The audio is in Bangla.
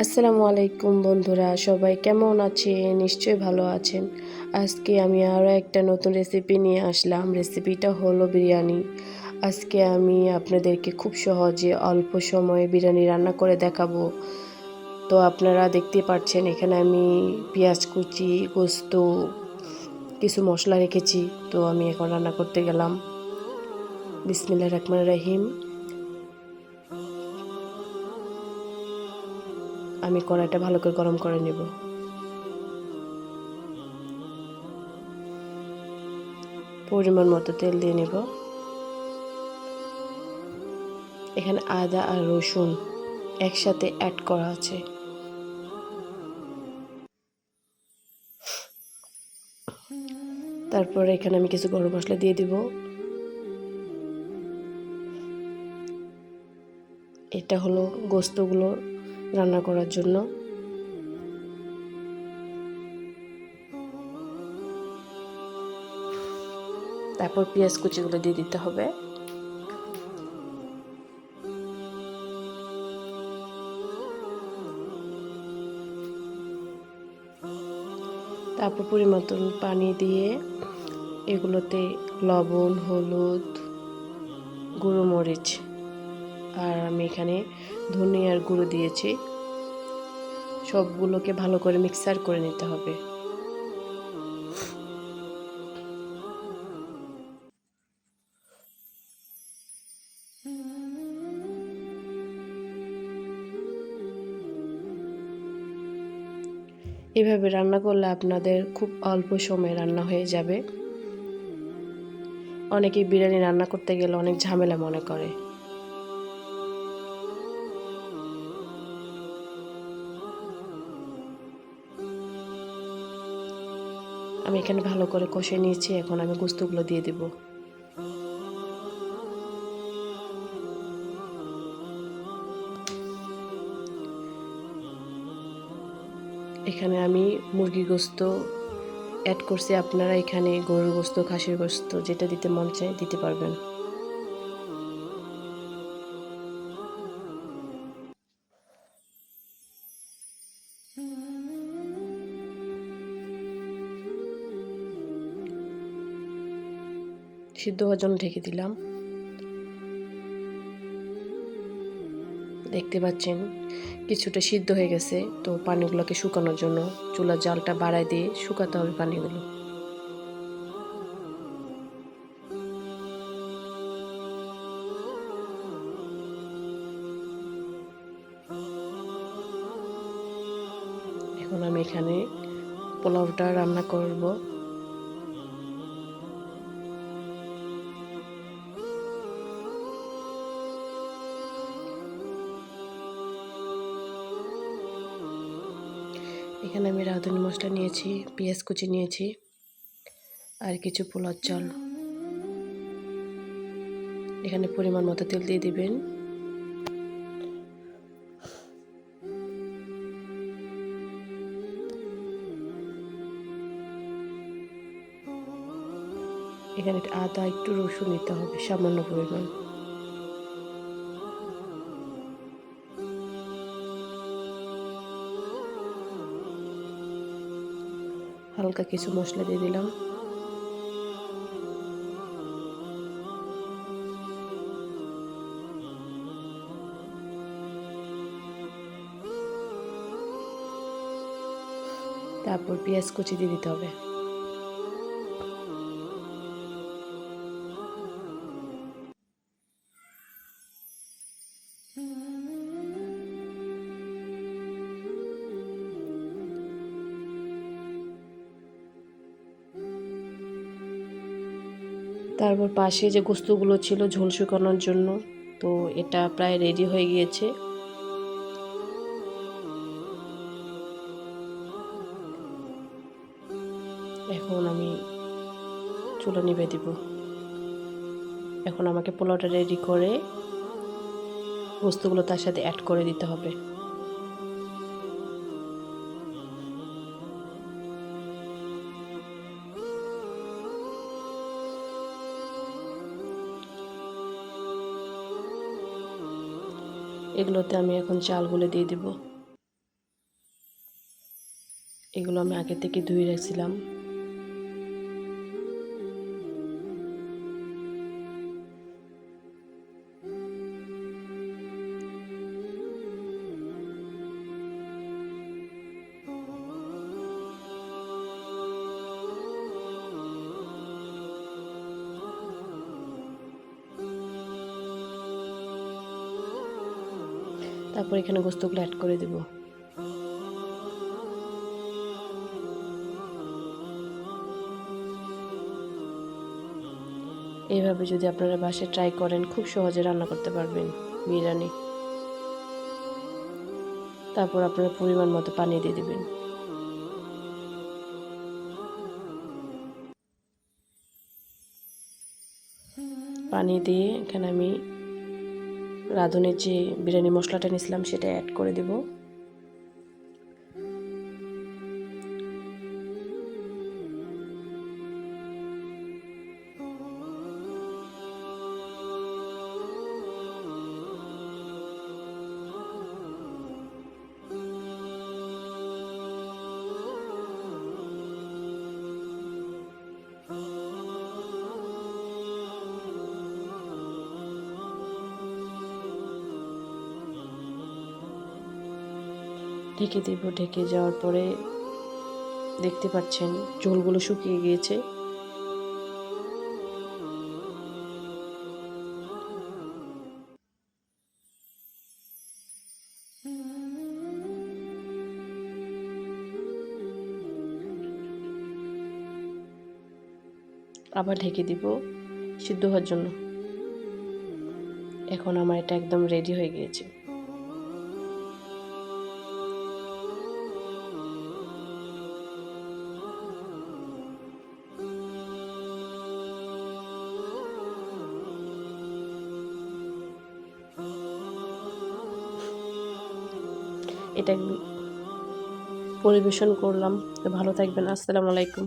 আসসালামু আলাইকুম বন্ধুরা, সবাই কেমন আছেন? নিশ্চয়ই ভালো আছেন। আজকে আমি আরও একটা নতুন রেসিপি নিয়ে আসলাম। রেসিপিটা হলো বিরিয়ানি। আজকে আমি আপনাদেরকে খুব সহজে অল্প সময়ে বিরিয়ানি রান্না করে দেখাবো। তো আপনারা দেখতেই পাচ্ছেন এখানে আমি পেঁয়াজ কুচি, গোস্ত, কিছু মশলা রেখেছি। তো আমি এখন রান্না করতে গেলাম। বিসমিল্লাহির রহমানির রহিম। আমি কড়াইটা ভালো করে গরম করে নেব। পরিমাণ মতো তেল দিয়ে নেব। এখানে আদা আর রসুন একসাথে অ্যাড করা আছে। তারপরে এখানে আমি কিছু গরম মশলা দিয়ে দিব। এটা হলো গোস্তগুলো রান্না করার জন্য। তারপর পেঁয়াজ কুচিগুলো দিয়ে দিতে হবে। তারপর পরিমাণ মতন পানি দিয়ে এগুলোতে লবণ, হলুদ, গুঁড়ো মরিচ আর আমি এখানে ধনিয়ার গুঁড়ো দিয়েছি। সবগুলোকে ভালো করে মিক্সার করে নিতে হবে। এভাবে রান্না করলে আপনাদের খুব অল্প সময়ে রান্না হয়ে যাবে। অনেকেই বিরিয়ানি রান্না করতে গেলে অনেক ঝামেলা মনে করে। আমি এখানে ভালো করে কষে নিয়েছি। এখন আমি গোস্তগুলো দিয়ে দেব। এখানে আমি মুরগির গোস্ত অ্যাড করছি। আপনারা এখানে গরুর গোস্ত, খাসির গোস্ত যেটা দিতে মন চায় দিতে পারবেন। সিদ্ধ হওয়ার জন্য ঢেকে দিলাম। দেখতে পাচ্ছেন কিছুটা সিদ্ধ হয়ে গেছে। তো পানিগুলোকে শুকানোর জন্য চুলার জালটা বাড়ায় দিয়ে শুকাতে হবে পানিগুলো। এখন আমি এখানে পোলাওটা রান্না করব। এখানে আমি রাঁধুনি মশলা নিয়েছি, পেঁয়াজ কুচি নিয়েছি আর কিছু পোলার চাল। এখানে পরিমাণ মতো তেল দিয়ে দিবেন। এখানে আদা, একটু রসুন নিতে হবে সামান্য পরিমাণ। হালকা কিছু মশলা দিয়ে দিলাম। তারপর পেঁয়াজ কুচি দিয়ে দিতে হবে। তারপর পাশে যে গোস্তগুলো ছিল ঝোল শুকানোর জন্য, তো এটা প্রায় রেডি হয়ে গিয়েছে। এখন আমি চুলা নিভিয়ে দিব। এখন আমাকে পোলাওটা রেডি করে গোস্তগুলো তার সাথে অ্যাড করে দিতে হবে। এগুলোতে আমি এখন চালগুলো দিয়ে দিব। আমি আগে থেকে ধুয়ে রাখছিলাম। তারপর এখানে গোস্তগুলো অ্যাড করে দেব। এইভাবে যদি আপনারা বাসায় ট্রাই করেন খুব সহজে রান্না করতে পারবেন বিরিয়ানি। তারপর আপনারা পরিমাণ মতো পানি দিয়ে দেবেন। পানি দিয়ে এখানে আমি রাঁধুনির যে বিরিয়ানি মশলাটা নিয়েছিলাম সেটা অ্যাড করে দেব। ঢেকে দেব। ঢেকে যাওয়ার পরে দেখতে পাচ্ছেন ঝোলগুলো শুকিয়ে গিয়েছে। আবার ঢেকে দিব সিদ্ধ হওয়ার জন্য। এখন আমার এটা একদম রেডি হয়ে গিয়েছে। এটা পরিবেশন করলাম। তো ভালো থাকবেন। আসসালামু আলাইকুম।